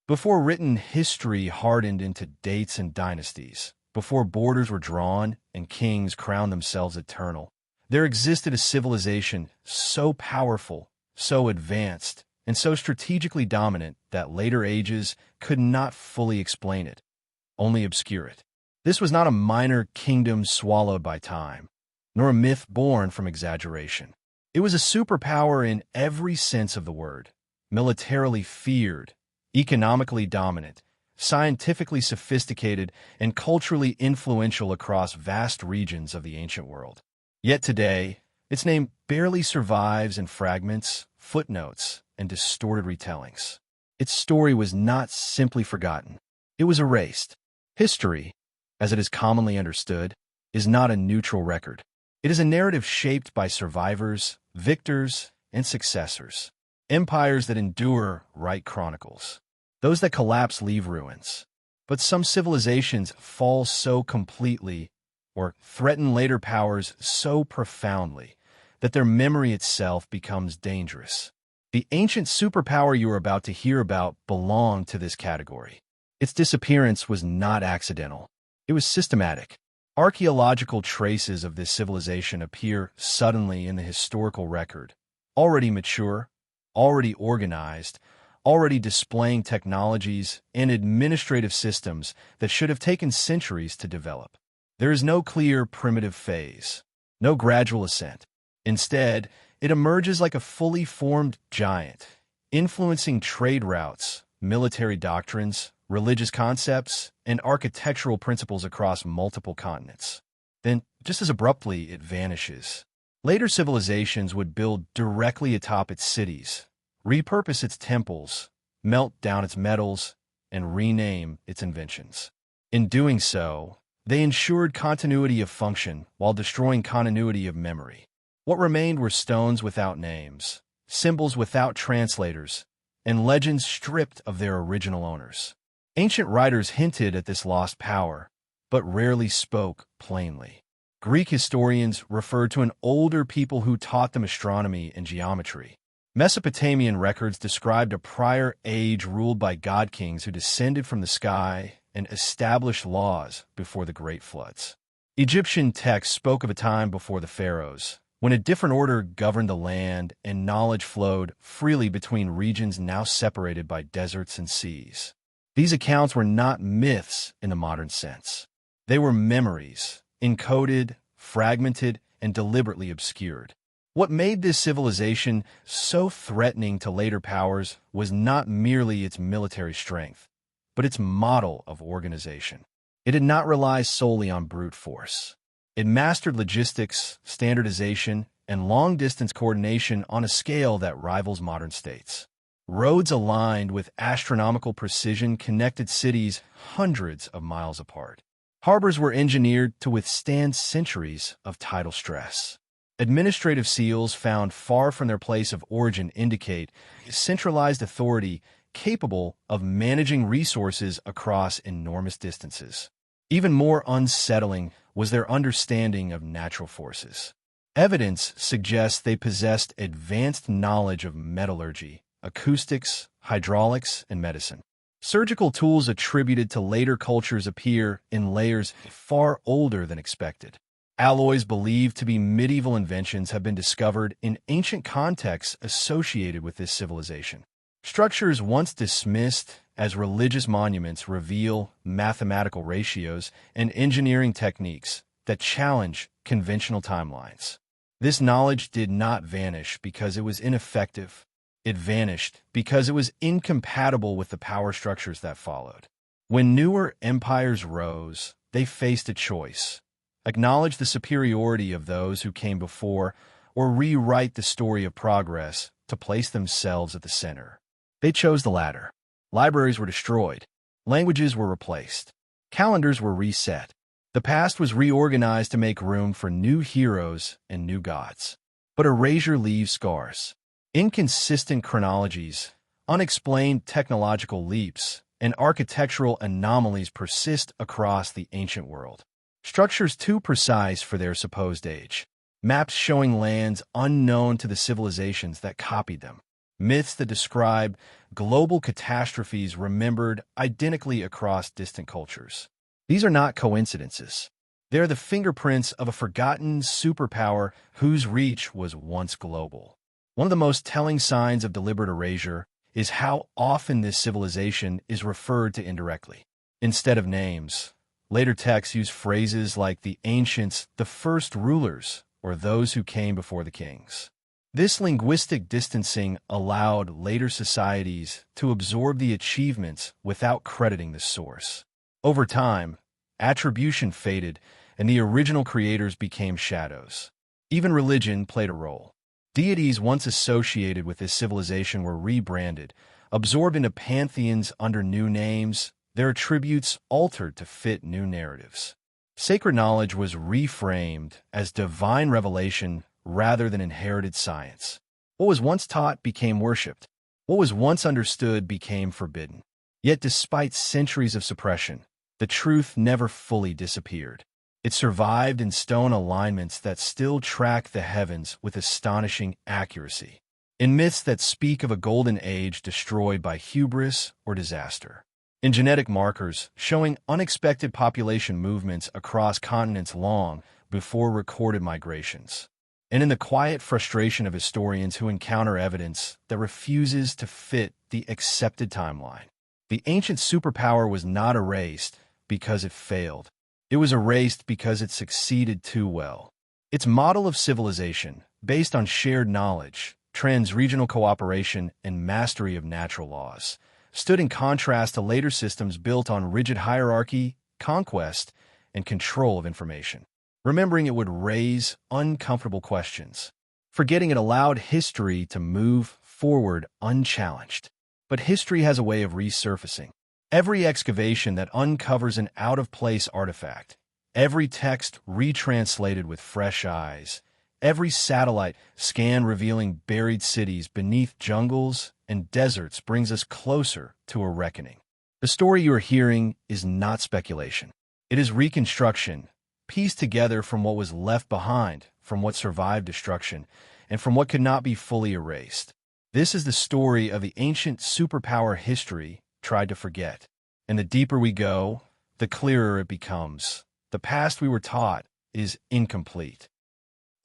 Before written history hardened into dates and dynasties, before borders were drawn and kings crowned themselves eternal, there existed a civilization so powerful, so advanced, and so strategically dominant that later ages could not fully explain it, only obscure it. This was not a minor kingdom swallowed by time, nor a myth born from exaggeration. It was a superpower in every sense of the word, militarily feared, economically dominant, scientifically sophisticated, and culturally influential across vast regions of the ancient world. Yet today, its name barely survives in fragments, footnotes, and distorted retellings. Its story was not simply forgotten. It was erased. History, as it is commonly understood, is not a neutral record. It is a narrative shaped by survivors, victors, and successors. Empires that endure write chronicles. Those that collapse leave ruins. But some civilizations fall so completely or threaten later powers so profoundly that their memory itself becomes dangerous. The ancient superpower you are about to hear about belonged to this category. Its disappearance was not accidental. It was systematic. Archaeological traces of this civilization appear suddenly in the historical record, already mature, already organized, already displaying technologies and administrative systems that should have taken centuries to develop. There is no clear primitive phase, no gradual ascent. Instead, it emerges like a fully formed giant, influencing trade routes, military doctrines, religious concepts, and architectural principles across multiple continents. Then, just as abruptly, it vanishes. Later civilizations would build directly atop its cities, repurpose its temples, melt down its metals, and rename its inventions. In doing so, they ensured continuity of function while destroying continuity of memory. What remained were stones without names, symbols without translators, and legends stripped of their original owners. Ancient writers hinted at this lost power, but rarely spoke plainly. Greek historians referred to an older people who taught them astronomy and geometry. Mesopotamian records described a prior age ruled by god-kings who descended from the sky and established laws before the great floods. Egyptian texts spoke of a time before the pharaohs, when a different order governed the land and knowledge flowed freely between regions now separated by deserts and seas. These accounts were not myths in the modern sense. They were memories, encoded, fragmented, and deliberately obscured. What made this civilization so threatening to later powers was not merely its military strength, but its model of organization. It did not rely solely on brute force. It mastered logistics, standardization, and long-distance coordination on a scale that rivals modern states. Roads aligned with astronomical precision connected cities hundreds of miles apart. Harbors were engineered to withstand centuries of tidal stress. Administrative seals found far from their place of origin indicate centralized authority capable of managing resources across enormous distances. Even more unsettling was their understanding of natural forces. Evidence suggests they possessed advanced knowledge of metallurgy, acoustics, hydraulics, and medicine. Surgical tools attributed to later cultures appear in layers far older than expected. Alloys believed to be medieval inventions have been discovered in ancient contexts associated with this civilization. Structures once dismissed as religious monuments reveal mathematical ratios and engineering techniques that challenge conventional timelines. This knowledge did not vanish because it was ineffective. It vanished because it was incompatible with the power structures that followed. When newer empires rose, they faced a choice: acknowledge the superiority of those who came before, or rewrite the story of progress to place themselves at the center. They chose the latter. Libraries were destroyed. Languages were replaced. Calendars were reset. The past was reorganized to make room for new heroes and new gods. But erasure leaves scars. Inconsistent chronologies, unexplained technological leaps, and architectural anomalies persist across the ancient world. Structures too precise for their supposed age. Maps showing lands unknown to the civilizations that copied them. Myths that describe global catastrophes remembered identically across distant cultures. These are not coincidences. They are the fingerprints of a forgotten superpower whose reach was once global. One of the most telling signs of deliberate erasure is how often this civilization is referred to indirectly. Instead of names, later texts use phrases like the ancients, the first rulers, or those who came before the kings. This linguistic distancing allowed later societies to absorb the achievements without crediting the source. Over time, attribution faded, and the original creators became shadows. Even religion played a role. Deities once associated with this civilization were rebranded, absorbed into pantheons under new names, their attributes altered to fit new narratives. Sacred knowledge was reframed as divine revelation rather than inherited science. What was once taught became worshipped. What was once understood became forbidden. Yet despite centuries of suppression, the truth never fully disappeared. It survived in stone alignments that still track the heavens with astonishing accuracy, in myths that speak of a golden age destroyed by hubris or disaster, in genetic markers showing unexpected population movements across continents long before recorded migrations, and in the quiet frustration of historians who encounter evidence that refuses to fit the accepted timeline. The ancient superpower was not erased because it failed. It was erased because it succeeded too well. Its model of civilization, based on shared knowledge, trans-regional cooperation, and mastery of natural laws, stood in contrast to later systems built on rigid hierarchy, conquest, and control of information. Remembering it would raise uncomfortable questions. Forgetting it allowed history to move forward unchallenged. But history has a way of resurfacing. Every excavation that uncovers an out-of-place artifact, every text retranslated with fresh eyes, every satellite scan revealing buried cities beneath jungles and deserts brings us closer to a reckoning. The story you are hearing is not speculation. It is reconstruction, pieced together from what was left behind, from what survived destruction, and from what could not be fully erased. This is the story of the ancient superpower history tried to forget. And the deeper we go, the clearer it becomes. The past we were taught is incomplete.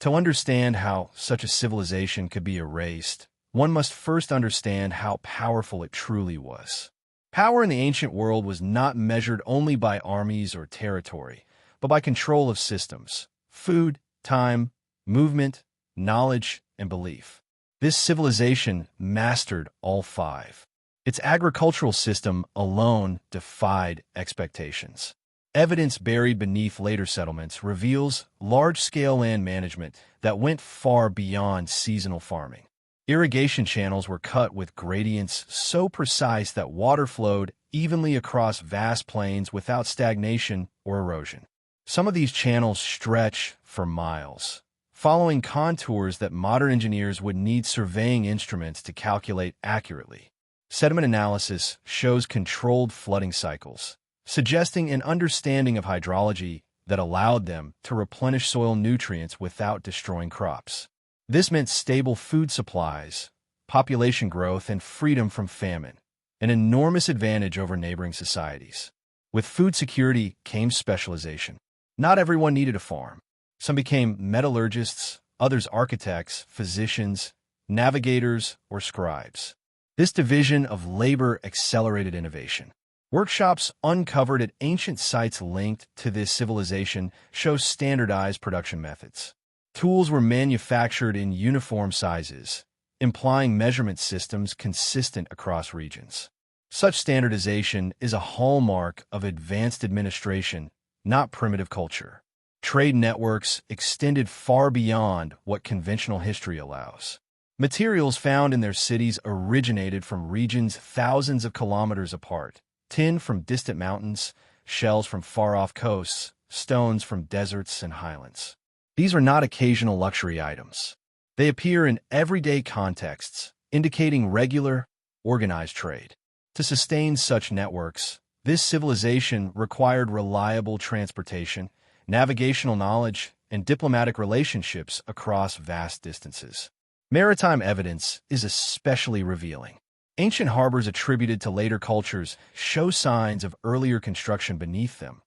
To understand how such a civilization could be erased, one must first understand how powerful it truly was. Power in the ancient world was not measured only by armies or territory, but by control of systems, food, time, movement, knowledge, and belief. This civilization mastered all five. Its agricultural system alone defied expectations. Evidence buried beneath later settlements reveals large-scale land management that went far beyond seasonal farming. Irrigation channels were cut with gradients so precise that water flowed evenly across vast plains without stagnation or erosion. Some of these channels stretch for miles, following contours that modern engineers would need surveying instruments to calculate accurately. Sediment analysis shows controlled flooding cycles, suggesting an understanding of hydrology that allowed them to replenish soil nutrients without destroying crops. This meant stable food supplies, population growth, and freedom from famine, an enormous advantage over neighboring societies. With food security came specialization. Not everyone needed a farm. Some became metallurgists, others architects, physicians, navigators, or scribes. This division of labor accelerated innovation. Workshops uncovered at ancient sites linked to this civilization show standardized production methods. Tools were manufactured in uniform sizes, implying measurement systems consistent across regions. Such standardization is a hallmark of advanced administration, not primitive culture. Trade networks extended far beyond what conventional history allows. Materials found in their cities originated from regions thousands of kilometers apart. Tin from distant mountains, shells from far-off coasts, stones from deserts and highlands. These are not occasional luxury items. They appear in everyday contexts, indicating regular, organized trade. To sustain such networks, this civilization required reliable transportation, navigational knowledge, and diplomatic relationships across vast distances. Maritime evidence is especially revealing. Ancient harbors attributed to later cultures show signs of earlier construction beneath them.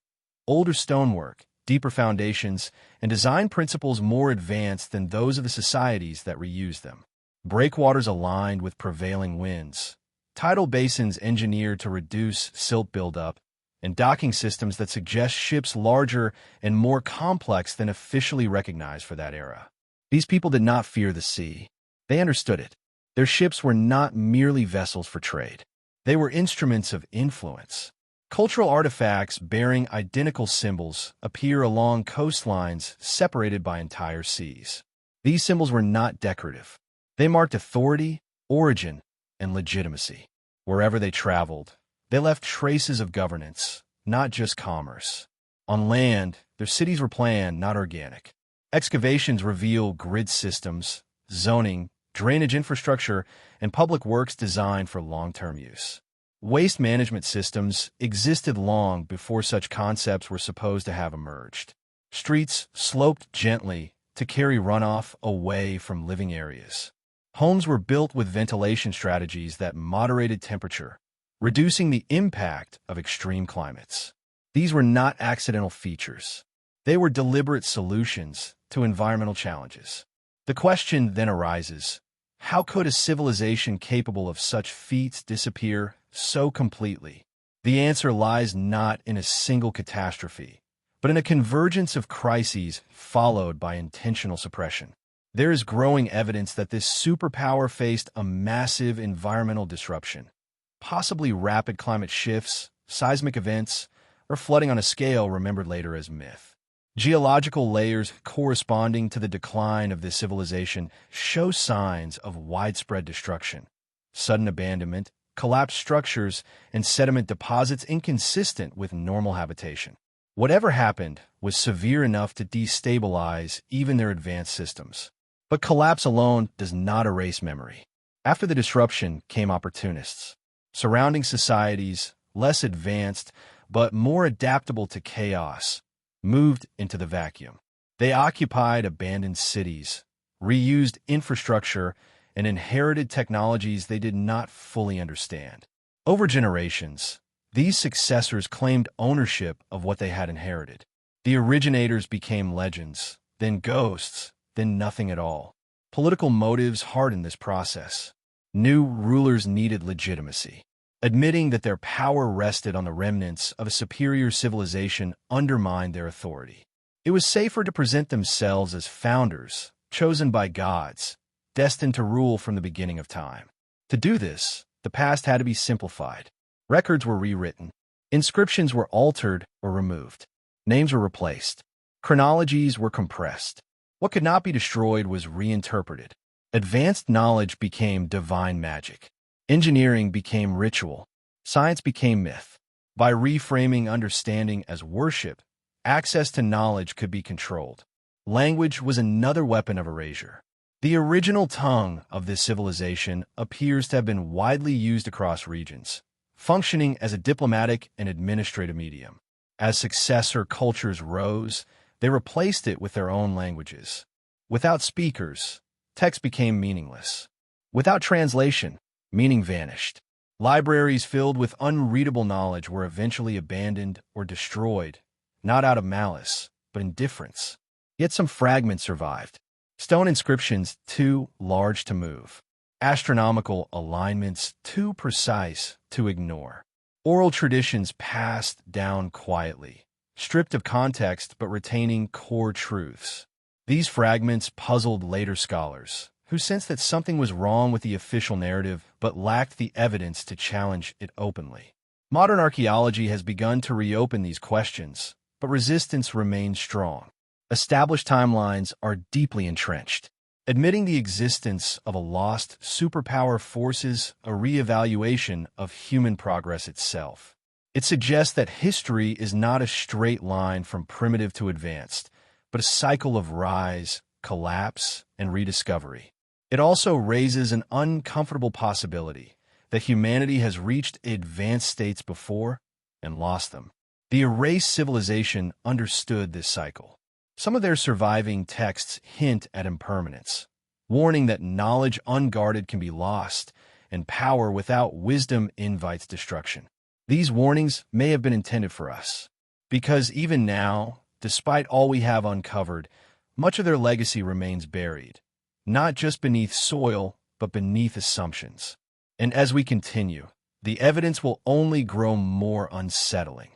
Older stonework, deeper foundations, and design principles more advanced than those of the societies that reused them. Breakwaters aligned with prevailing winds, tidal basins engineered to reduce silt buildup, and docking systems that suggest ships larger and more complex than officially recognized for that era. These people did not fear the sea. They understood it. Their ships were not merely vessels for trade. They were instruments of influence. Cultural artifacts bearing identical symbols appear along coastlines separated by entire seas. These symbols were not decorative. They marked authority, origin, and legitimacy. Wherever they traveled, they left traces of governance, not just commerce. On land, their cities were planned, not organic. Excavations reveal grid systems, zoning, drainage infrastructure, and public works designed for long-term use. Waste management systems existed long before such concepts were supposed to have emerged. Streets sloped gently to carry runoff away from living areas. Homes were built with ventilation strategies that moderated temperature, reducing the impact of extreme climates. These were not accidental features. They were deliberate solutions to environmental challenges. The question then arises, how could a civilization capable of such feats disappear so completely? The answer lies not in a single catastrophe, but in a convergence of crises followed by intentional suppression. There is growing evidence that this superpower faced a massive environmental disruption, possibly rapid climate shifts, seismic events, or flooding on a scale remembered later as myth. Geological layers corresponding to the decline of this civilization show signs of widespread destruction. Sudden abandonment, collapsed structures, and sediment deposits inconsistent with normal habitation. Whatever happened was severe enough to destabilize even their advanced systems. But collapse alone does not erase memory. After the disruption came opportunists. Surrounding societies, less advanced but more adaptable to chaos, moved into the vacuum. They occupied abandoned cities, reused infrastructure, and inherited technologies they did not fully understand. Over generations, these successors claimed ownership of what they had inherited. The originators became legends, then ghosts, then nothing at all. Political motives hardened this process. New rulers needed legitimacy. Admitting that their power rested on the remnants of a superior civilization undermined their authority. It was safer to present themselves as founders, chosen by gods, destined to rule from the beginning of time. To do this, the past had to be simplified. Records were rewritten. Inscriptions were altered or removed. Names were replaced. Chronologies were compressed. What could not be destroyed was reinterpreted. Advanced knowledge became divine magic. Engineering became ritual. Science became myth. By reframing understanding as worship, access to knowledge could be controlled. Language was another weapon of erasure. The original tongue of this civilization appears to have been widely used across regions, functioning as a diplomatic and administrative medium. As successor cultures rose, they replaced it with their own languages. Without speakers, text became meaningless. Without translation, meaning vanished. Libraries filled with unreadable knowledge were eventually abandoned or destroyed, not out of malice, but indifference. Yet some fragments survived. Stone inscriptions too large to move. Astronomical alignments too precise to ignore. Oral traditions passed down quietly, stripped of context but retaining core truths. These fragments puzzled later scholars, who sensed that something was wrong with the official narrative but lacked the evidence to challenge it openly. Modern archaeology has begun to reopen these questions, but resistance remains strong. Established timelines are deeply entrenched. Admitting the existence of a lost superpower forces a reevaluation of human progress itself. It suggests that history is not a straight line from primitive to advanced, but a cycle of rise, collapse, and rediscovery. It also raises an uncomfortable possibility that humanity has reached advanced states before and lost them. The erased civilization understood this cycle. Some of their surviving texts hint at impermanence, warning that knowledge unguarded can be lost and power without wisdom invites destruction. These warnings may have been intended for us, because even now, despite all we have uncovered, much of their legacy remains buried, not just beneath soil, but beneath assumptions. And as we continue, the evidence will only grow more unsettling.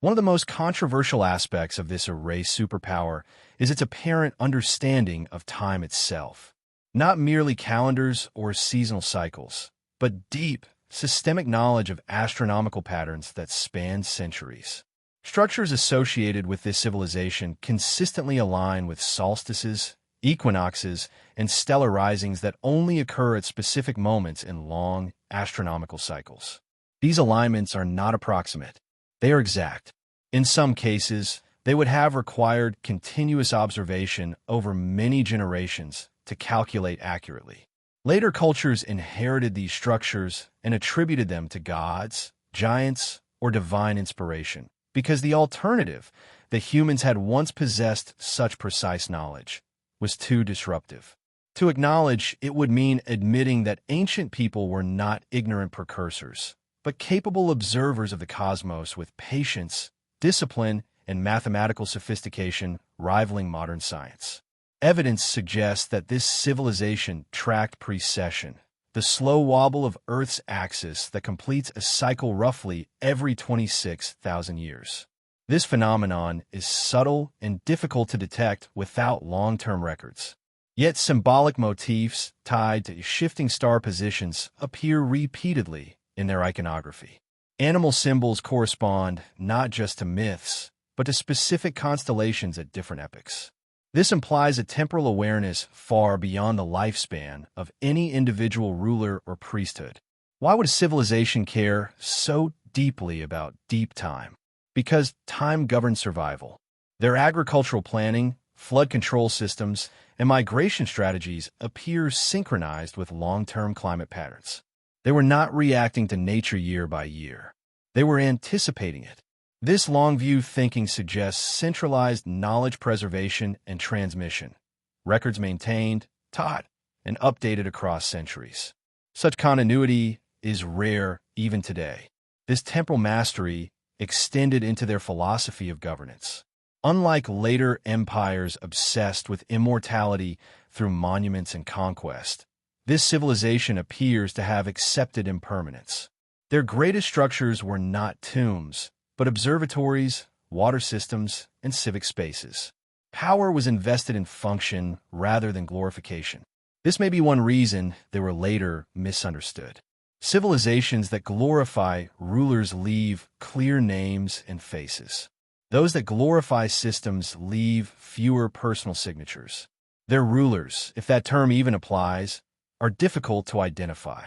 One of the most controversial aspects of this erased superpower is its apparent understanding of time itself. Not merely calendars or seasonal cycles, but deep, systemic knowledge of astronomical patterns that span centuries. Structures associated with this civilization consistently align with solstices, equinoxes, and stellar risings that only occur at specific moments in long astronomical cycles. These alignments are not approximate. They are exact. In some cases, they would have required continuous observation over many generations to calculate accurately. Later cultures inherited these structures and attributed them to gods, giants, or divine inspiration, because the alternative, that humans had once possessed such precise knowledge, was too disruptive. To acknowledge it would mean admitting that ancient people were not ignorant precursors, but capable observers of the cosmos with patience, discipline, and mathematical sophistication rivaling modern science. Evidence suggests that this civilization tracked precession, the slow wobble of Earth's axis that completes a cycle roughly every 26,000 years. This phenomenon is subtle and difficult to detect without long-term records. Yet symbolic motifs tied to shifting star positions appear repeatedly in their iconography. Animal symbols correspond not just to myths, but to specific constellations at different epochs. This implies a temporal awareness far beyond the lifespan of any individual ruler or priesthood. Why would a civilization care so deeply about deep time? Because time governs survival. Their agricultural planning, flood control systems, and migration strategies appear synchronized with long-term climate patterns. They were not reacting to nature year by year. They were anticipating it. This long-view thinking suggests centralized knowledge preservation and transmission, records maintained, taught, and updated across centuries. Such continuity is rare even today. This temporal mastery extended into their philosophy of governance. Unlike later empires obsessed with immortality through monuments and conquest, this civilization appears to have accepted impermanence. Their greatest structures were not tombs, but observatories, water systems, and civic spaces. Power was invested in function rather than glorification. This may be one reason they were later misunderstood. Civilizations that glorify rulers leave clear names and faces. Those that glorify systems leave fewer personal signatures. Their rulers, if that term even applies, are difficult to identify.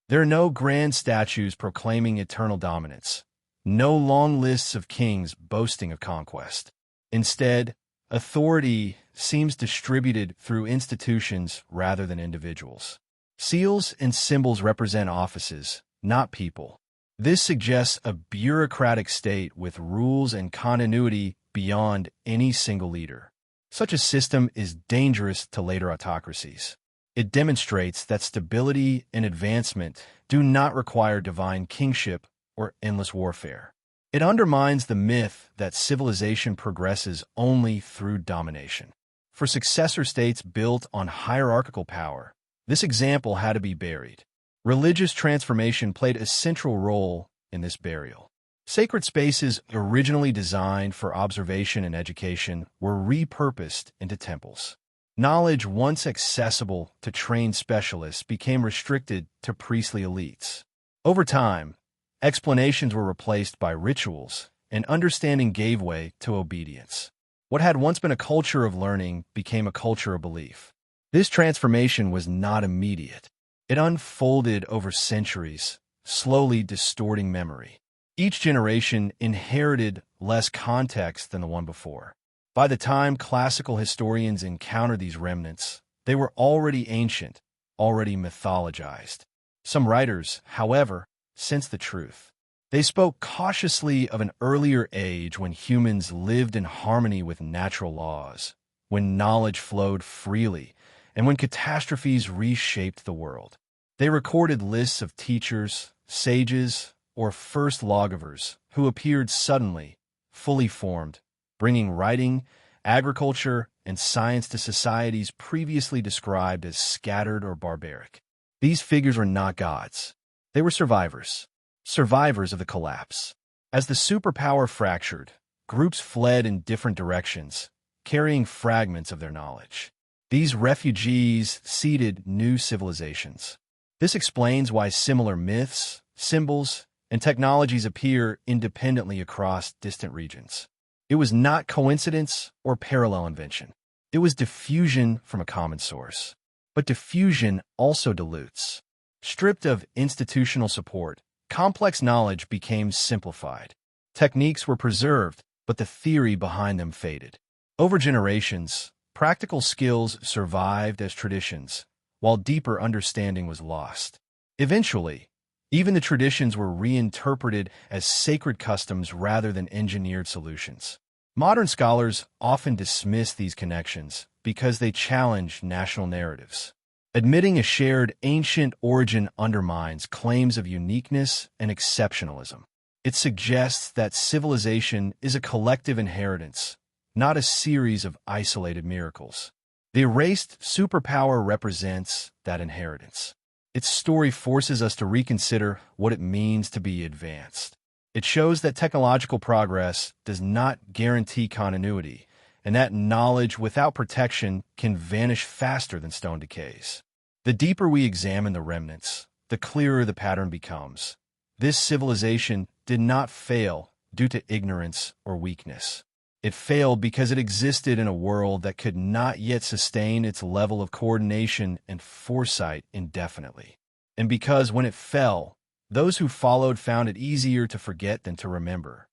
There are no grand statues proclaiming eternal dominance, no long lists of kings boasting of conquest. Instead, authority seems distributed through institutions rather than individuals. Seals and symbols represent offices, not people. This suggests a bureaucratic state with rules and continuity beyond any single leader. Such a system is dangerous to later autocracies. It demonstrates that stability and advancement do not require divine kingship or endless warfare. It undermines the myth that civilization progresses only through domination. For successor states built on hierarchical power, this example had to be buried. Religious transformation played a central role in this burial. Sacred spaces originally designed for observation and education were repurposed into temples. Knowledge once accessible to trained specialists became restricted to priestly elites. Over time, explanations were replaced by rituals, and understanding gave way to obedience. What had once been a culture of learning became a culture of belief. This transformation was not immediate. It unfolded over centuries, slowly distorting memory. Each generation inherited less context than the one before. By the time classical historians encountered these remnants, they were already ancient, already mythologized. Some writers, however, sensed the truth. They spoke cautiously of an earlier age when humans lived in harmony with natural laws, when knowledge flowed freely, and when catastrophes reshaped the world. They recorded lists of teachers, sages, or first lawgivers who appeared suddenly, fully formed, bringing writing, agriculture, and science to societies previously described as scattered or barbaric. These figures were not gods. They were survivors. Survivors of the collapse. As the superpower fractured, groups fled in different directions, carrying fragments of their knowledge. These refugees seeded new civilizations. This explains why similar myths, symbols, and technologies appear independently across distant regions. It was not coincidence or parallel invention. It was diffusion from a common source. But diffusion also dilutes. Stripped of institutional support, complex knowledge became simplified. Techniques were preserved, but the theory behind them faded. Over generations, practical skills survived as traditions, while deeper understanding was lost. Eventually, even the traditions were reinterpreted as sacred customs rather than engineered solutions. Modern scholars often dismiss these connections because they challenge national narratives. Admitting a shared ancient origin undermines claims of uniqueness and exceptionalism. It suggests that civilization is a collective inheritance, not a series of isolated miracles. The erased superpower represents that inheritance. Its story forces us to reconsider what it means to be advanced. It shows that technological progress does not guarantee continuity, and that knowledge without protection can vanish faster than stone decays. The deeper we examine the remnants, the clearer the pattern becomes. This civilization did not fail due to ignorance or weakness. It failed because it existed in a world that could not yet sustain its level of coordination and foresight indefinitely. And because when it fell, those who followed found it easier to forget than to remember.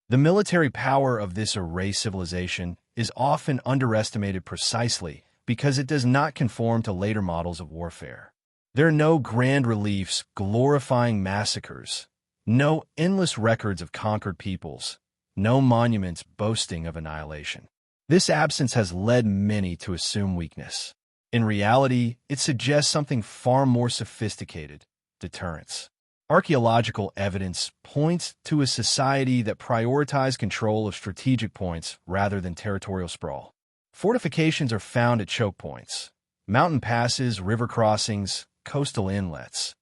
The military power of this erased civilization is often underestimated precisely because it does not conform to later models of warfare. There are no grand reliefs glorifying massacres, no endless records of conquered peoples, no monuments boasting of annihilation. This absence has led many to assume weakness. In reality, it suggests something far more sophisticated: deterrence. Archaeological evidence points to a society that prioritized control of strategic points rather than territorial sprawl. Fortifications are found at choke points, mountain passes, river crossings, coastal inlets,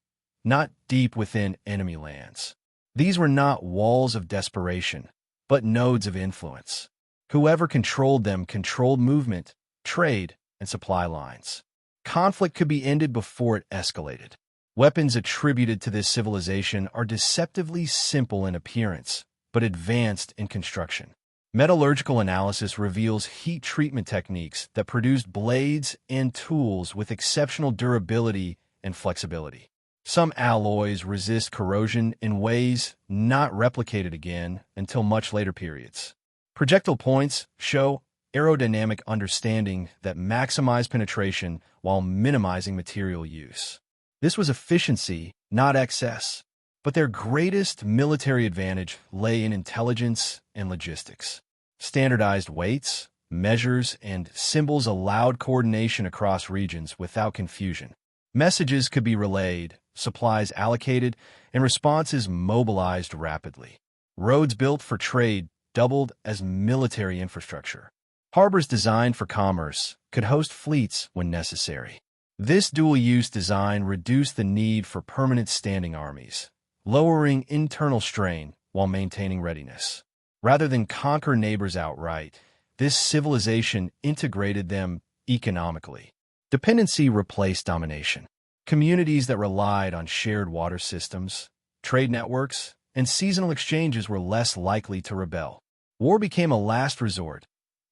not deep within enemy lands. These were not walls of desperation, but nodes of influence. Whoever controlled them controlled movement, trade, and supply lines. Conflict could be ended before it escalated. Weapons attributed to this civilization are deceptively simple in appearance, but advanced in construction. Metallurgical analysis reveals heat treatment techniques that produced blades and tools with exceptional durability and flexibility. Some alloys resist corrosion in ways not replicated again until much later periods. Projectile points show aerodynamic understanding that maximize penetration while minimizing material use. This was efficiency, not excess. But their greatest military advantage lay in intelligence and logistics. Standardized weights, measures, and symbols allowed coordination across regions without confusion. Messages could be relayed, supplies allocated, and responses mobilized rapidly. Roads built for trade doubled as military infrastructure. Harbors designed for commerce could host fleets when necessary. This dual-use design reduced the need for permanent standing armies, lowering internal strain while maintaining readiness. Rather than conquer neighbors outright, this civilization integrated them economically. Dependency replaced domination. Communities that relied on shared water systems, trade networks, and seasonal exchanges were less likely to rebel. War became a last resort,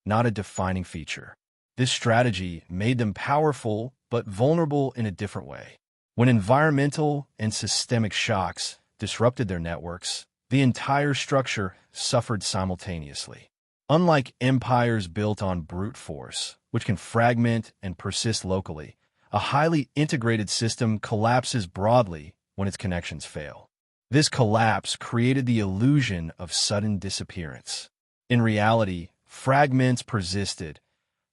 not a defining feature. This strategy made them powerful but vulnerable in a different way. When environmental and systemic shocks disrupted their networks, the entire structure suffered simultaneously. Unlike empires built on brute force, which can fragment and persist locally, a highly integrated system collapses broadly when its connections fail. This collapse created the illusion of sudden disappearance. In reality, fragments persisted,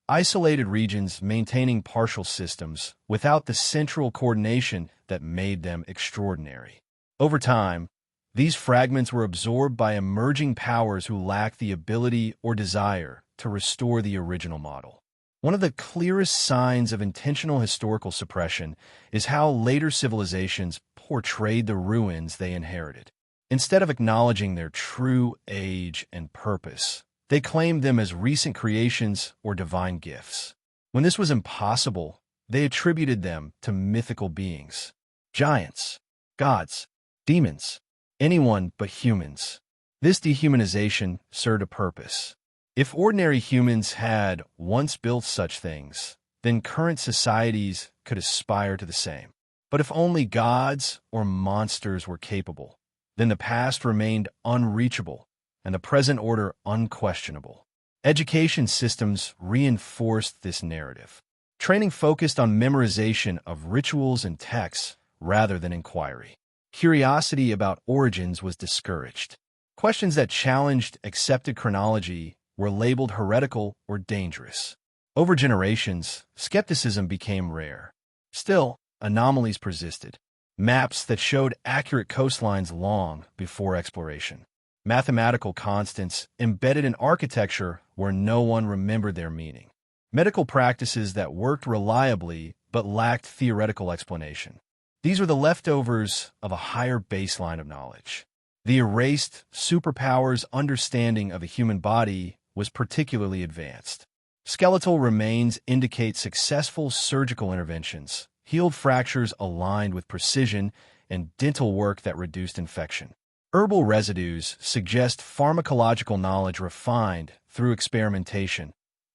isolated regions maintaining partial systems without the central coordination that made them extraordinary. Over time, these fragments were absorbed by emerging powers who lacked the ability or desire to restore the original model. One of the clearest signs of intentional historical suppression is how later civilizations portrayed the ruins they inherited. Instead of acknowledging their true age and purpose, they claimed them as recent creations or divine gifts. When this was impossible, they attributed them to mythical beings, giants, gods, demons, anyone but humans. This dehumanization served a purpose. If ordinary humans had once built such things, then current societies could aspire to the same. But if only gods or monsters were capable, then the past remained unreachable and the present order unquestionable. Education systems reinforced this narrative. Training focused on memorization of rituals and texts rather than inquiry. Curiosity about origins was discouraged. Questions that challenged accepted chronology were labeled heretical or dangerous. Over generations, skepticism became rare. Still, anomalies persisted. Maps that showed accurate coastlines long before exploration. Mathematical constants embedded in architecture where no one remembered their meaning. Medical practices that worked reliably but lacked theoretical explanation. These were the leftovers of a higher baseline of knowledge. The erased superpower's understanding of a human body was particularly advanced. Skeletal remains indicate successful surgical interventions, healed fractures aligned with precision, and dental work that reduced infection. Herbal residues suggest pharmacological knowledge refined through experimentation,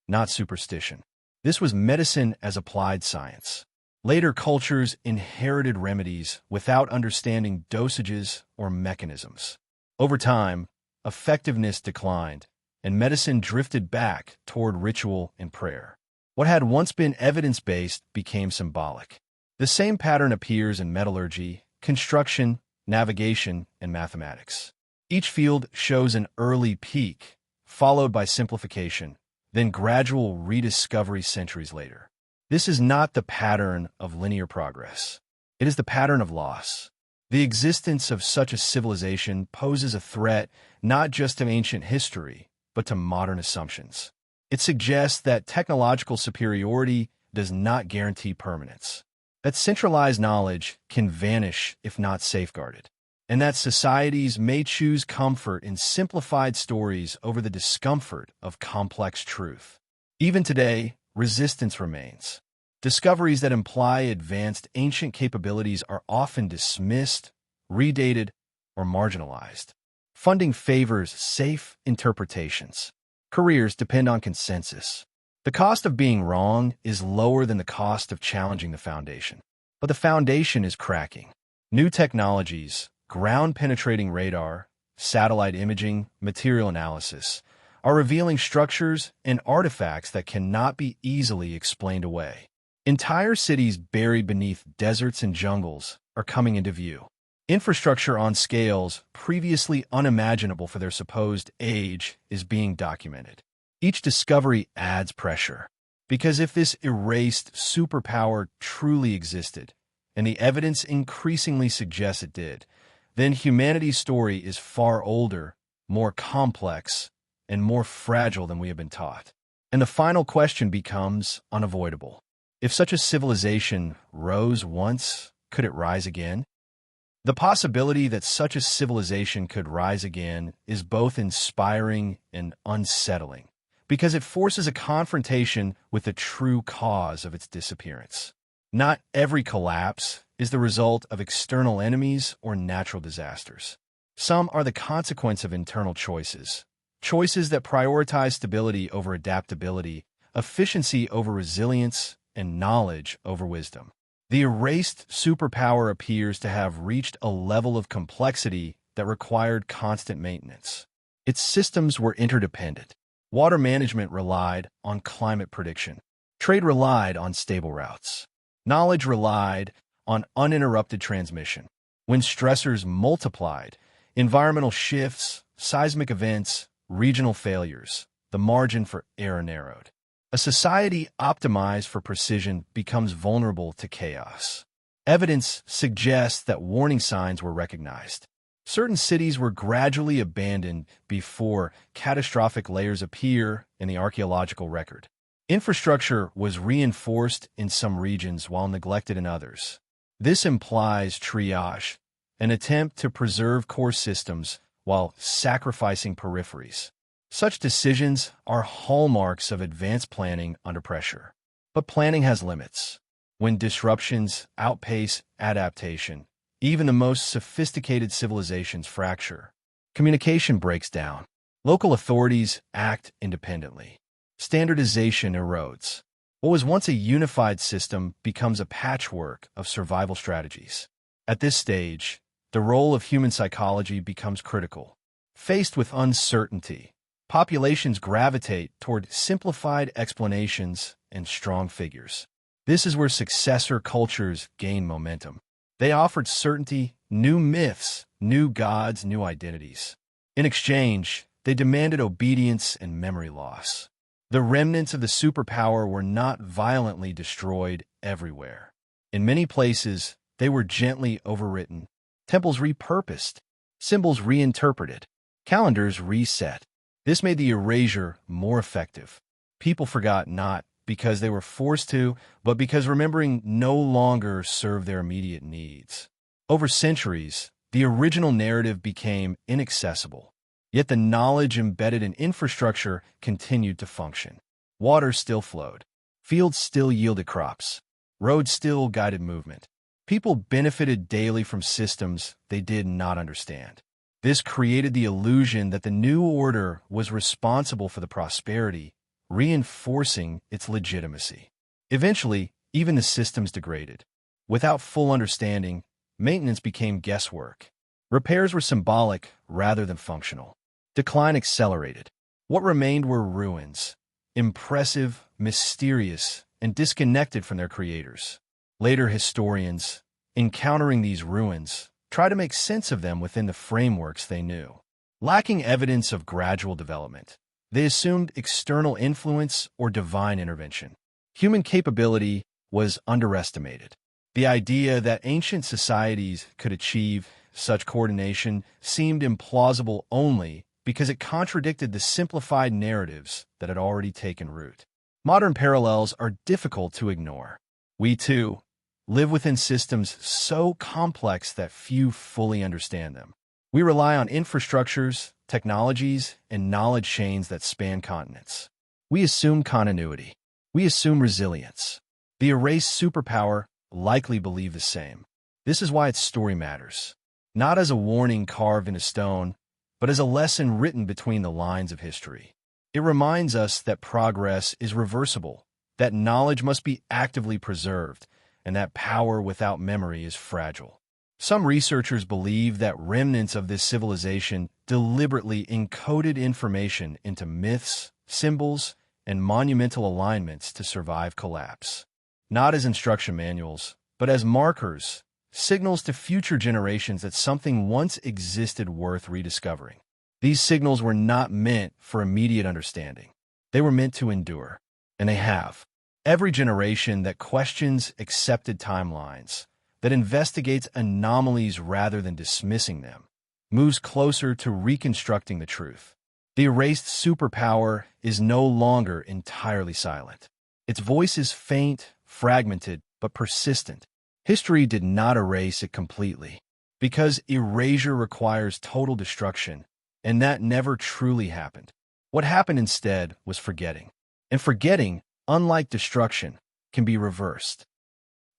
not superstition. This was medicine as applied science. Later cultures inherited remedies without understanding dosages or mechanisms. Over time, effectiveness declined, and medicine drifted back toward ritual and prayer. What had once been evidence-based became symbolic. The same pattern appears in metallurgy, construction, navigation, and mathematics. Each field shows an early peak, followed by simplification, then gradual rediscovery centuries later. This is not the pattern of linear progress. It is the pattern of loss. The existence of such a civilization poses a threat not just to ancient history, but to modern assumptions. It suggests that technological superiority does not guarantee permanence, that centralized knowledge can vanish if not safeguarded, and that societies may choose comfort in simplified stories over the discomfort of complex truth. Even today, resistance remains. Discoveries that imply advanced ancient capabilities are often dismissed, redated, or marginalized. Funding favors safe interpretations. Careers depend on consensus. The cost of being wrong is lower than the cost of challenging the foundation. But the foundation is cracking. New technologies, ground-penetrating radar, satellite imaging, material analysis, are revealing structures and artifacts that cannot be easily explained away. Entire cities buried beneath deserts and jungles are coming into view. Infrastructure on scales previously unimaginable for their supposed age is being documented. Each discovery adds pressure, because if this erased superpower truly existed, and the evidence increasingly suggests it did, then humanity's story is far older, more complex, and more fragile than we have been taught. And the final question becomes unavoidable. If such a civilization rose once, could it rise again? The possibility that such a civilization could rise again is both inspiring and unsettling, because it forces a confrontation with the true cause of its disappearance. Not every collapse is the result of external enemies or natural disasters. Some are the consequence of internal choices, choices that prioritize stability over adaptability, efficiency over resilience, and knowledge over wisdom. The erased superpower appears to have reached a level of complexity that required constant maintenance. Its systems were interdependent. Water management relied on climate prediction. Trade relied on stable routes. Knowledge relied on uninterrupted transmission. When stressors multiplied, environmental shifts, seismic events, regional failures, the margin for error narrowed. A society optimized for precision becomes vulnerable to chaos. Evidence suggests that warning signs were recognized. Certain cities were gradually abandoned before catastrophic layers appear in the archaeological record. Infrastructure was reinforced in some regions while neglected in others. This implies triage, an attempt to preserve core systems while sacrificing peripheries. Such decisions are hallmarks of advanced planning under pressure. But planning has limits. When disruptions outpace adaptation, even the most sophisticated civilizations fracture. Communication breaks down. Local authorities act independently. Standardization erodes. What was once a unified system becomes a patchwork of survival strategies. At this stage, the role of human psychology becomes critical. Faced with uncertainty, populations gravitate toward simplified explanations and strong figures. This is where successor cultures gain momentum. They offered certainty, new myths, new gods, new identities. In exchange, they demanded obedience and memory loss. The remnants of the superpower were not violently destroyed everywhere. In many places, they were gently overwritten, temples repurposed, symbols reinterpreted, calendars reset. This made the erasure more effective. People forgot not because they were forced to, but because remembering no longer served their immediate needs. Over centuries, the original narrative became inaccessible, yet the knowledge embedded in infrastructure continued to function. Water still flowed. Fields still yielded crops. Roads still guided movement. People benefited daily from systems they did not understand. This created the illusion that the new order was responsible for the prosperity, reinforcing its legitimacy. Eventually, even the systems degraded. Without full understanding, maintenance became guesswork. Repairs were symbolic rather than functional. Decline accelerated. What remained were ruins, impressive, mysterious, and disconnected from their creators. Later historians, encountering these ruins, try to make sense of them within the frameworks they knew. Lacking evidence of gradual development, they assumed external influence or divine intervention. Human capability was underestimated. The idea that ancient societies could achieve such coordination seemed implausible only because it contradicted the simplified narratives that had already taken root. Modern parallels are difficult to ignore. We, too, live within systems so complex that few fully understand them. We rely on infrastructures, technologies, and knowledge chains that span continents. We assume continuity. We assume resilience. The erased superpower likely believed the same. This is why its story matters. Not as a warning carved in a stone, but as a lesson written between the lines of history. It reminds us that progress is reversible, that knowledge must be actively preserved, and that power without memory is fragile. Some researchers believe that remnants of this civilization deliberately encoded information into myths, symbols, and monumental alignments to survive collapse. Not as instruction manuals, but as markers, signals to future generations that something once existed worth rediscovering. These signals were not meant for immediate understanding. They were meant to endure, and they have. Every generation that questions accepted timelines, that investigates anomalies rather than dismissing them, moves closer to reconstructing the truth. The erased superpower is no longer entirely silent. Its voice is faint, fragmented, but persistent. History did not erase it completely, because erasure requires total destruction, and that never truly happened. What happened instead was forgetting. And forgetting, unlike destruction, can be reversed.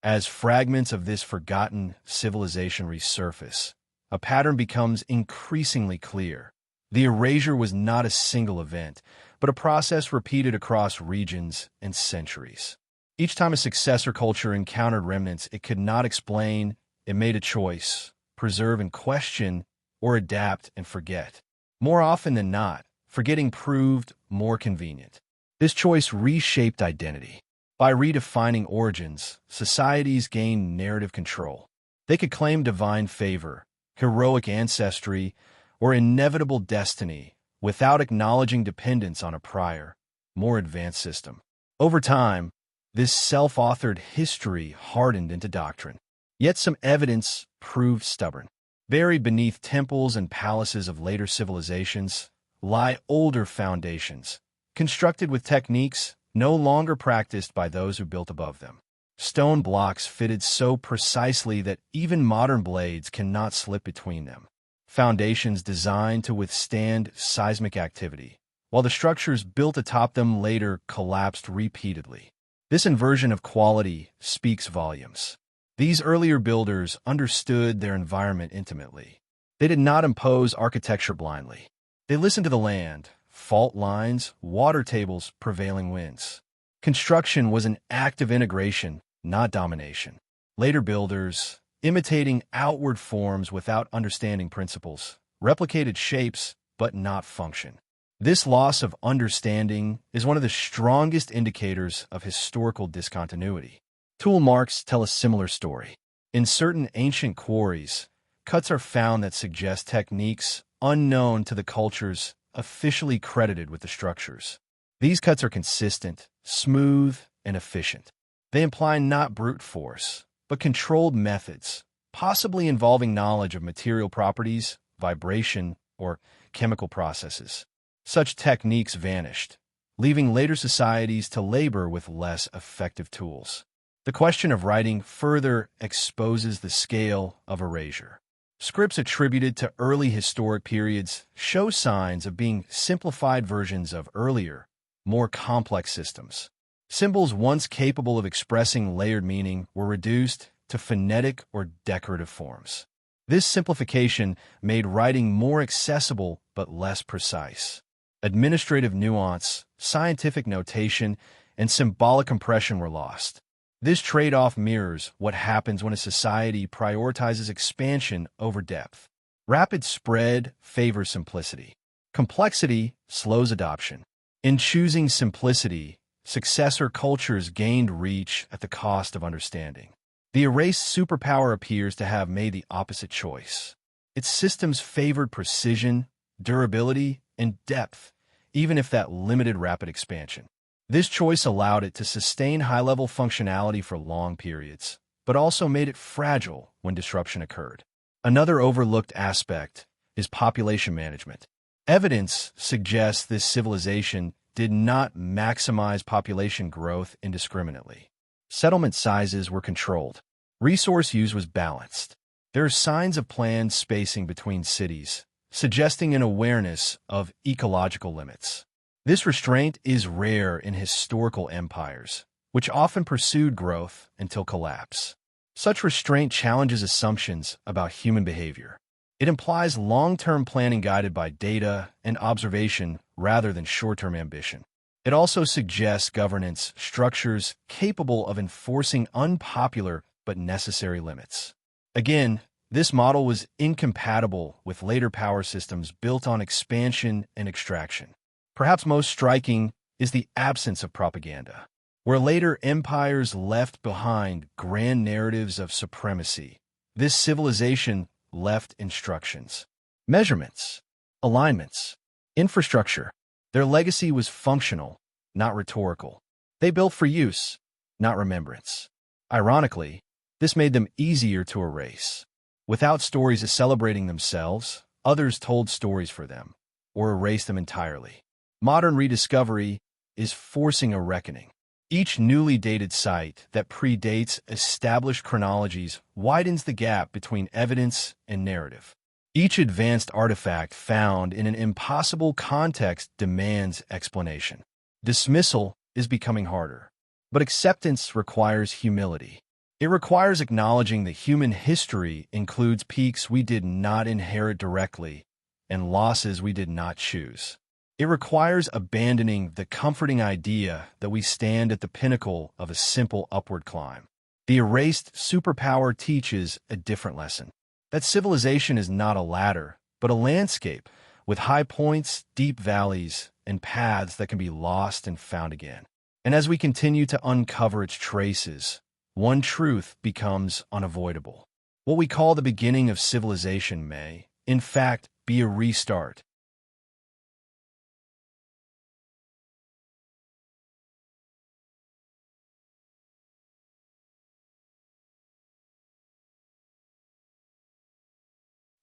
As fragments of this forgotten civilization resurface, a pattern becomes increasingly clear. The erasure was not a single event, but a process repeated across regions and centuries. Each time a successor culture encountered remnants it could not explain, it made a choice: preserve and question, or adapt and forget. More often than not, forgetting proved more convenient. This choice reshaped identity. By redefining origins, societies gained narrative control. They could claim divine favor, heroic ancestry, or inevitable destiny without acknowledging dependence on a prior, more advanced system. Over time, this self-authored history hardened into doctrine. Yet some evidence proved stubborn. Buried beneath temples and palaces of later civilizations lie older foundations, constructed with techniques no longer practiced by those who built above them. Stone blocks fitted so precisely that even modern blades cannot slip between them. Foundations designed to withstand seismic activity, while the structures built atop them later collapsed repeatedly. This inversion of quality speaks volumes. These earlier builders understood their environment intimately. They did not impose architecture blindly. They listened to the land, fault lines, water tables, prevailing winds. Construction was an act of integration, not domination. Later builders, imitating outward forms without understanding principles, replicated shapes but not function. This loss of understanding is one of the strongest indicators of historical discontinuity. Tool marks tell a similar story. In certain ancient quarries, cuts are found that suggest techniques unknown to the cultures officially credited with the structures. These cuts are consistent, smooth, and efficient. They imply not brute force, but controlled methods, possibly involving knowledge of material properties, vibration, or chemical processes. Such techniques vanished, leaving later societies to labor with less effective tools. The question of writing further exposes the scale of erasure. Scripts attributed to early historic periods show signs of being simplified versions of earlier, more complex systems. Symbols once capable of expressing layered meaning were reduced to phonetic or decorative forms. This simplification made writing more accessible but less precise. Administrative nuance, scientific notation, and symbolic compression were lost. This trade-off mirrors what happens when a society prioritizes expansion over depth. Rapid spread favors simplicity. Complexity slows adoption. In choosing simplicity, successor cultures gained reach at the cost of understanding. The erased superpower appears to have made the opposite choice. Its systems favored precision, durability, and depth, even if that limited rapid expansion. This choice allowed it to sustain high-level functionality for long periods, but also made it fragile when disruption occurred. Another overlooked aspect is population management. Evidence suggests this civilization did not maximize population growth indiscriminately. Settlement sizes were controlled. Resource use was balanced. There are signs of planned spacing between cities, suggesting an awareness of ecological limits. This restraint is rare in historical empires, which often pursued growth until collapse. Such restraint challenges assumptions about human behavior. It implies long-term planning guided by data and observation rather than short-term ambition. It also suggests governance structures capable of enforcing unpopular but necessary limits. Again, this model was incompatible with later power systems built on expansion and extraction. Perhaps most striking is the absence of propaganda. Where later empires left behind grand narratives of supremacy, this civilization left instructions, measurements, alignments, infrastructure. Their legacy was functional, not rhetorical. They built for use, not remembrance. Ironically, this made them easier to erase. Without stories celebrating themselves, others told stories for them, or erased them entirely. Modern rediscovery is forcing a reckoning. Each newly dated site that predates established chronologies widens the gap between evidence and narrative. Each advanced artifact found in an impossible context demands explanation. Dismissal is becoming harder, but acceptance requires humility. It requires acknowledging that human history includes peaks we did not inherit directly and losses we did not choose. It requires abandoning the comforting idea that we stand at the pinnacle of a simple upward climb. The erased superpower teaches a different lesson. That civilization is not a ladder, but a landscape with high points, deep valleys, and paths that can be lost and found again. And as we continue to uncover its traces, one truth becomes unavoidable. What we call the beginning of civilization may, in fact, be a restart,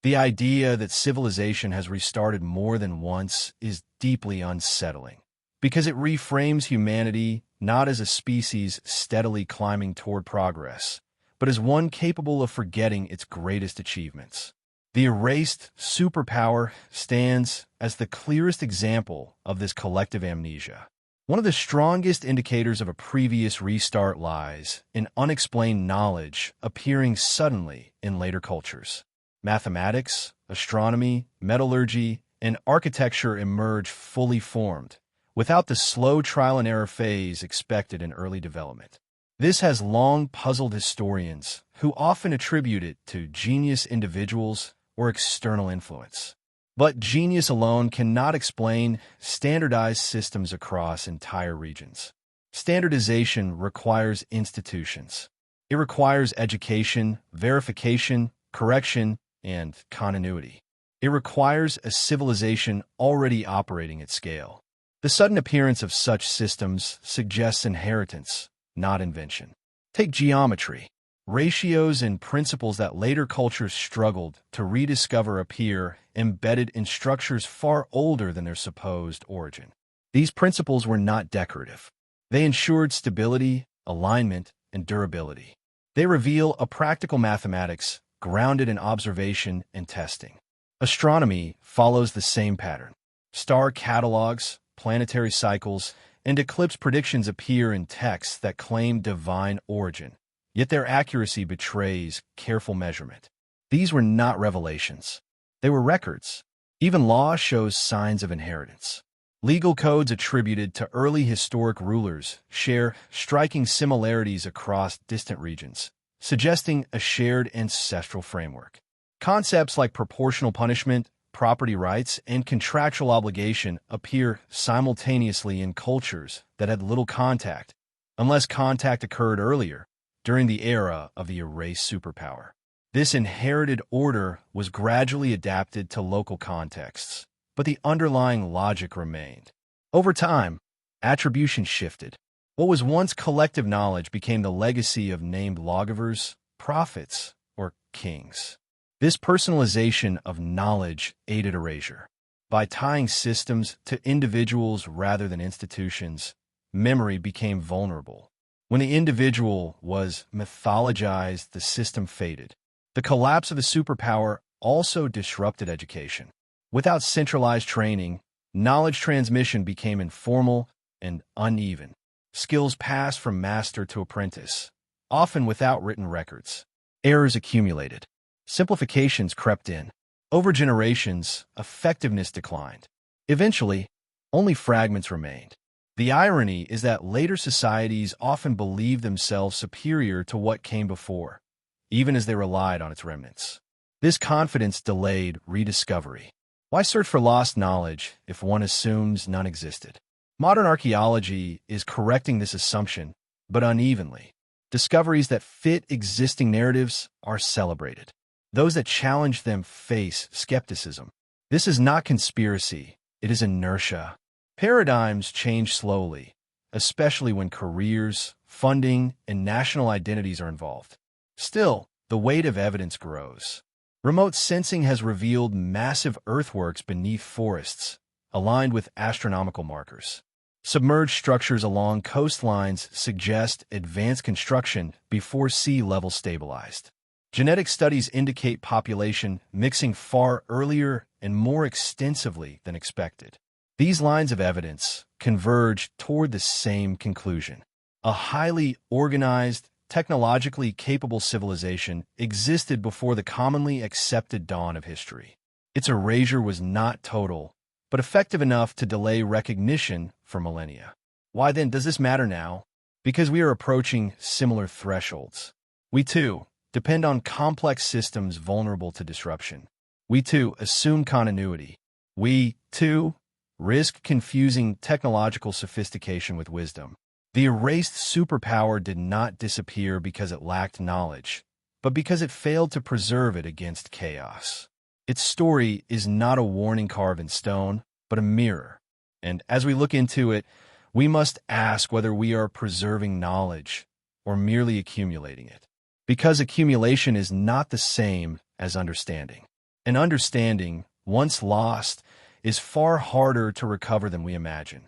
The idea that civilization has restarted more than once is deeply unsettling, because it reframes humanity not as a species steadily climbing toward progress, but as one capable of forgetting its greatest achievements. The erased superpower stands as the clearest example of this collective amnesia. One of the strongest indicators of a previous restart lies in unexplained knowledge appearing suddenly in later cultures. Mathematics, astronomy, metallurgy, and architecture emerge fully formed, without the slow trial-and-error phase expected in early development. This has long puzzled historians, who often attribute it to genius individuals or external influence. But genius alone cannot explain standardized systems across entire regions. Standardization requires institutions. It requires education, verification, correction, and continuity. It requires a civilization already operating at scale. The sudden appearance of such systems suggests inheritance, not invention. Take geometry. Ratios and principles that later cultures struggled to rediscover appear embedded in structures far older than their supposed origin. These principles were not decorative. They ensured stability, alignment, and durability. They reveal a practical mathematics grounded in observation and testing. Astronomy follows the same pattern. Star catalogs, planetary cycles, and eclipse predictions appear in texts that claim divine origin, yet their accuracy betrays careful measurement. These were not revelations. They were records. Even law shows signs of inheritance. Legal codes attributed to early historic rulers share striking similarities across distant regions, suggesting a shared ancestral framework. Concepts like proportional punishment, property rights, and contractual obligation appear simultaneously in cultures that had little contact, unless contact occurred earlier, during the era of the erased superpower. This inherited order was gradually adapted to local contexts, but the underlying logic remained. Over time, attribution shifted. What was once collective knowledge became the legacy of named lawgivers, prophets, or kings. This personalization of knowledge aided erasure. By tying systems to individuals rather than institutions, memory became vulnerable. When the individual was mythologized, the system faded. The collapse of the superpower also disrupted education. Without centralized training, knowledge transmission became informal and uneven. Skills passed from master to apprentice, often without written records. Errors accumulated. Simplifications crept in. Over generations, effectiveness declined. Eventually, only fragments remained. The irony is that later societies often believed themselves superior to what came before, even as they relied on its remnants. This confidence delayed rediscovery. Why search for lost knowledge if one assumes none existed? Modern archaeology is correcting this assumption, but unevenly. Discoveries that fit existing narratives are celebrated. Those that challenge them face skepticism. This is not conspiracy, it is inertia. Paradigms change slowly, especially when careers, funding, and national identities are involved. Still, the weight of evidence grows. Remote sensing has revealed massive earthworks beneath forests, aligned with astronomical markers. Submerged structures along coastlines suggest advanced construction before sea level stabilized. Genetic studies indicate population mixing far earlier and more extensively than expected. These lines of evidence converge toward the same conclusion. A highly organized, technologically capable civilization existed before the commonly accepted dawn of history. Its erasure was not total, but effective enough to delay recognition for millennia. Why then does this matter now? Because we are approaching similar thresholds. We too depend on complex systems vulnerable to disruption. We too assume continuity. We too risk confusing technological sophistication with wisdom. The erased superpower did not disappear because it lacked knowledge, but because it failed to preserve it against chaos. Its story is not a warning carved in stone, but a mirror. And as we look into it, we must ask whether we are preserving knowledge or merely accumulating it. Because accumulation is not the same as understanding. An understanding, once lost, is far harder to recover than we imagine.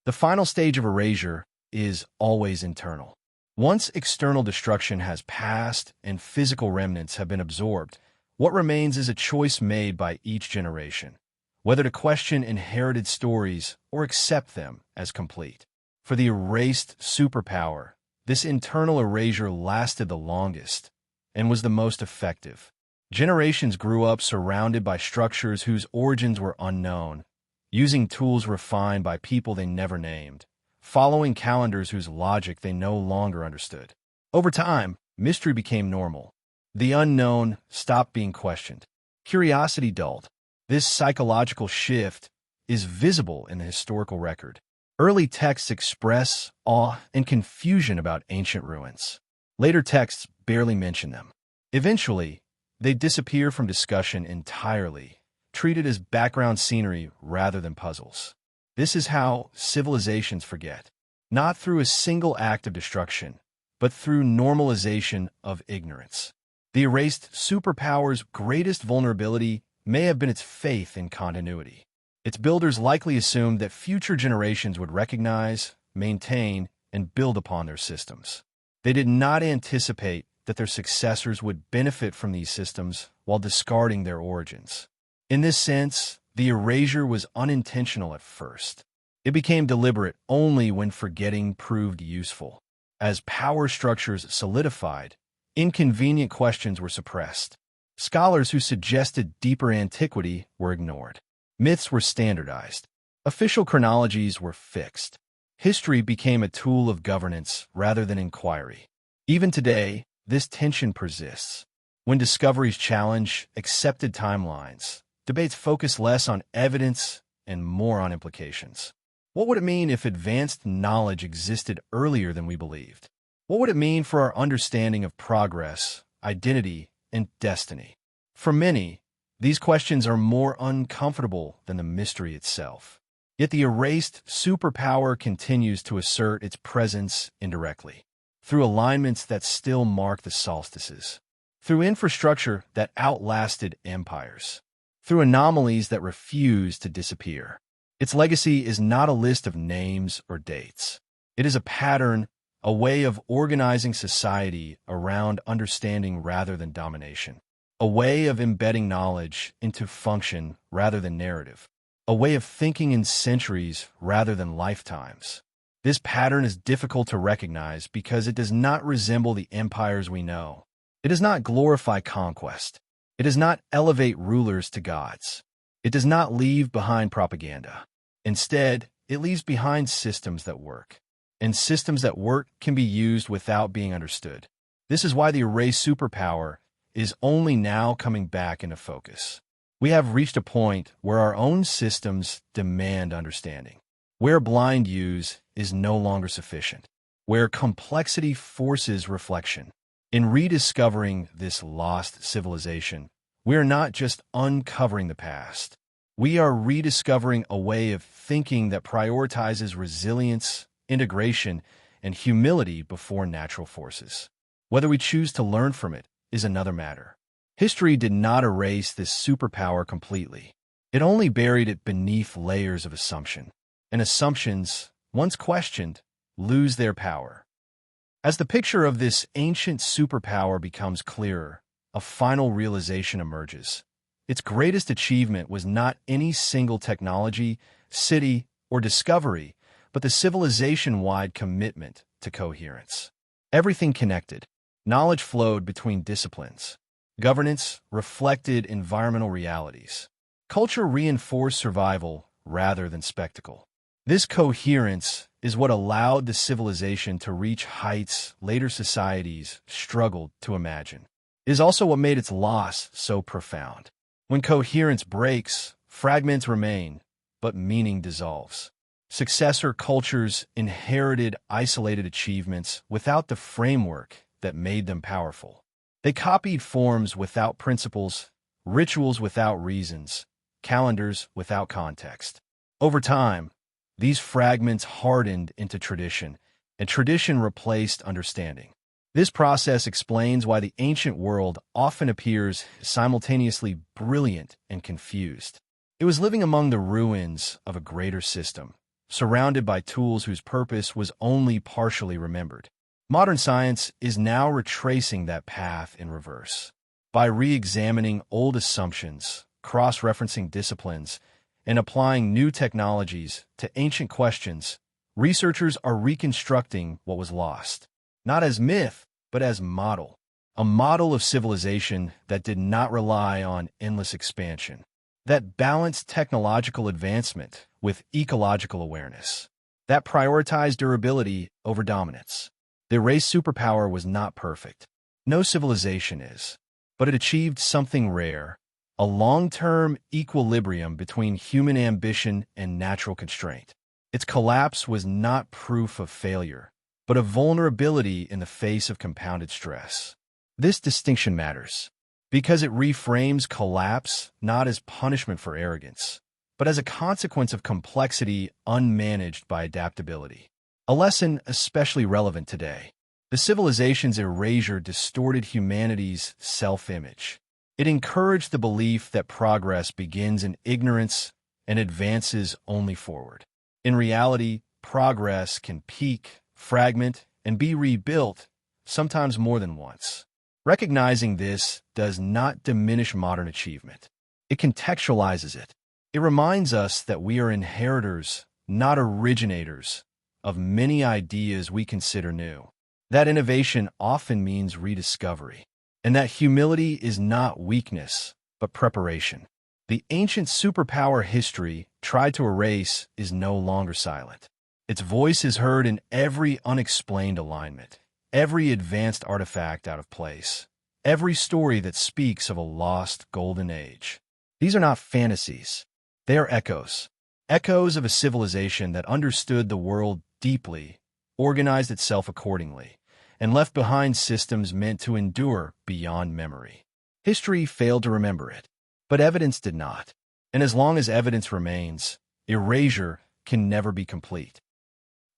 The final stage of erasure is always internal. Once external destruction has passed and physical remnants have been absorbed, what remains is a choice made by each generation, whether to question inherited stories or accept them as complete. For the erased superpower, this internal erasure lasted the longest and was the most effective. Generations grew up surrounded by structures whose origins were unknown, using tools refined by people they never named, following calendars whose logic they no longer understood. Over time, mystery became normal. The unknown stopped being questioned. Curiosity dulled. This psychological shift is visible in the historical record. Early texts express awe and confusion about ancient ruins. Later texts barely mention them. Eventually, they disappear from discussion entirely, treated as background scenery rather than puzzles. This is how civilizations forget, not through a single act of destruction, but through normalization of ignorance. The erased superpower's greatest vulnerability may have been its faith in continuity. Its builders likely assumed that future generations would recognize, maintain, and build upon their systems. They did not anticipate that their successors would benefit from these systems while discarding their origins. In this sense, the erasure was unintentional at first. It became deliberate only when forgetting proved useful. As power structures solidified, inconvenient questions were suppressed. Scholars who suggested deeper antiquity were ignored. Myths were standardized. Official chronologies were fixed. History became a tool of governance rather than inquiry. Even today, this tension persists. When discoveries challenge accepted timelines, debates focus less on evidence and more on implications. What would it mean if advanced knowledge existed earlier than we believed? What would it mean for our understanding of progress, identity, and destiny? For many, these questions are more uncomfortable than the mystery itself. Yet the erased superpower continues to assert its presence indirectly, through alignments that still mark the solstices, through infrastructure that outlasted empires, through anomalies that refuse to disappear. Its legacy is not a list of names or dates. It is a pattern, a way of organizing society around understanding rather than domination, a way of embedding knowledge into function rather than narrative, a way of thinking in centuries rather than lifetimes. This pattern is difficult to recognize because it does not resemble the empires we know. It does not glorify conquest. It does not elevate rulers to gods. It does not leave behind propaganda. Instead, it leaves behind systems that work. And systems that work can be used without being understood. This is why the erased superpower is only now coming back into focus. We have reached a point where our own systems demand understanding, where blind use is no longer sufficient, where complexity forces reflection. In rediscovering this lost civilization, we are not just uncovering the past. We are rediscovering a way of thinking that prioritizes resilience, integration, and humility before natural forces. Whether we choose to learn from it is another matter. History did not erase this superpower completely. It only buried it beneath layers of assumption. And assumptions, once questioned, lose their power. As the picture of this ancient superpower becomes clearer, a final realization emerges. Its greatest achievement was not any single technology, city, or discovery, but the civilization-wide commitment to coherence. Everything connected. Knowledge flowed between disciplines. Governance reflected environmental realities. Culture reinforced survival rather than spectacle. This coherence is what allowed the civilization to reach heights later societies struggled to imagine. It is also what made its loss so profound. When coherence breaks, fragments remain, but meaning dissolves. Successor cultures inherited isolated achievements without the framework that made them powerful. They copied forms without principles, rituals without reasons, calendars without context. Over time, these fragments hardened into tradition, and tradition replaced understanding. This process explains why the ancient world often appears simultaneously brilliant and confused. It was living among the ruins of a greater system, surrounded by tools whose purpose was only partially remembered. Modern science is now retracing that path in reverse. By re-examining old assumptions, cross-referencing disciplines, and applying new technologies to ancient questions, researchers are reconstructing what was lost, not as myth, but as model. A model of civilization that did not rely on endless expansion, that balanced technological advancement with ecological awareness, that prioritized durability over dominance. The race superpower was not perfect. No civilization is. But it achieved something rare, a long-term equilibrium between human ambition and natural constraint. Its collapse was not proof of failure, but of vulnerability in the face of compounded stress. This distinction matters because it reframes collapse not as punishment for arrogance, but as a consequence of complexity unmanaged by adaptability. A lesson especially relevant today. The civilization's erasure distorted humanity's self-image. It encouraged the belief that progress begins in ignorance and advances only forward. In reality, progress can peak, fragment, and be rebuilt, sometimes more than once. Recognizing this does not diminish modern achievement. It contextualizes it. It reminds us that we are inheritors, not originators, of many ideas we consider new. That innovation often means rediscovery, and that humility is not weakness, but preparation. The ancient superpower history tried to erase is no longer silent. Its voice is heard in every unexplained alignment, every advanced artifact out of place, every story that speaks of a lost golden age. These are not fantasies. They are echoes. Echoes of a civilization that understood the world deeply, organized itself accordingly, and left behind systems meant to endure beyond memory. History failed to remember it, but evidence did not. And as long as evidence remains, erasure can never be complete.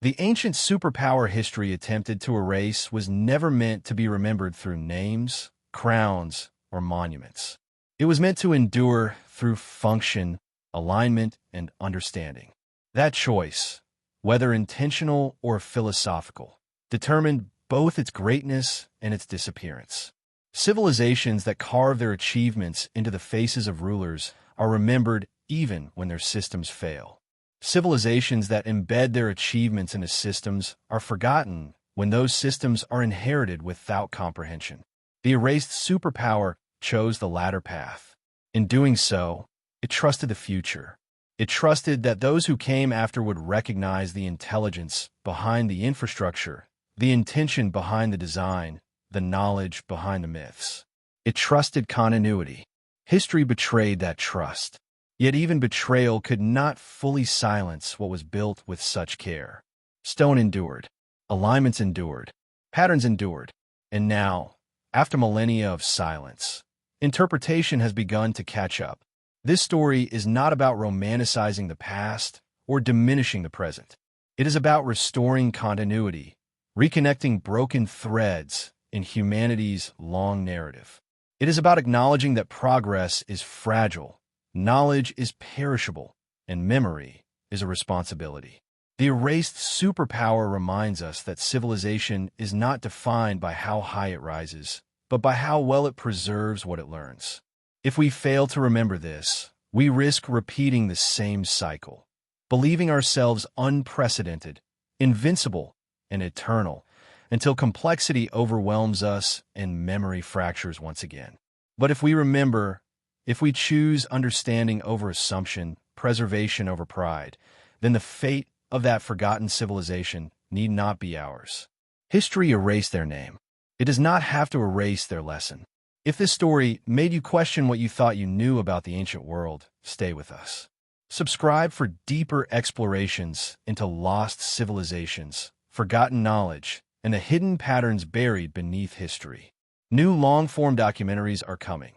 The ancient superpower history attempted to erase was never meant to be remembered through names, crowns, or monuments. It was meant to endure through function, alignment, and understanding. That choice, whether intentional or philosophical, determined both its greatness and its disappearance. Civilizations that carve their achievements into the faces of rulers are remembered even when their systems fail. Civilizations that embed their achievements into systems are forgotten when those systems are inherited without comprehension. The erased superpower chose the latter path. In doing so, it trusted the future. It trusted that those who came after would recognize the intelligence behind the infrastructure, the intention behind the design, the knowledge behind the myths. It trusted continuity. History betrayed that trust. Yet even betrayal could not fully silence what was built with such care. Stone endured. Alignments endured. Patterns endured. And now, after millennia of silence, interpretation has begun to catch up. This story is not about romanticizing the past or diminishing the present. It is about restoring continuity, reconnecting broken threads in humanity's long narrative. It is about acknowledging that progress is fragile, knowledge is perishable, and memory is a responsibility. The erased superpower reminds us that civilization is not defined by how high it rises, but by how well it preserves what it learns. If we fail to remember this, we risk repeating the same cycle, believing ourselves unprecedented, invincible, and eternal, until complexity overwhelms us and memory fractures once again. But if we remember, if we choose understanding over assumption, preservation over pride, then the fate of that forgotten civilization need not be ours. History erased their name. It does not have to erase their lesson. If this story made you question what you thought you knew about the ancient world, stay with us. Subscribe for deeper explorations into lost civilizations, forgotten knowledge, and the hidden patterns buried beneath history. New long-form documentaries are coming,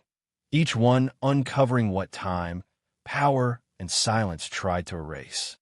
each one uncovering what time, power, and silence tried to erase.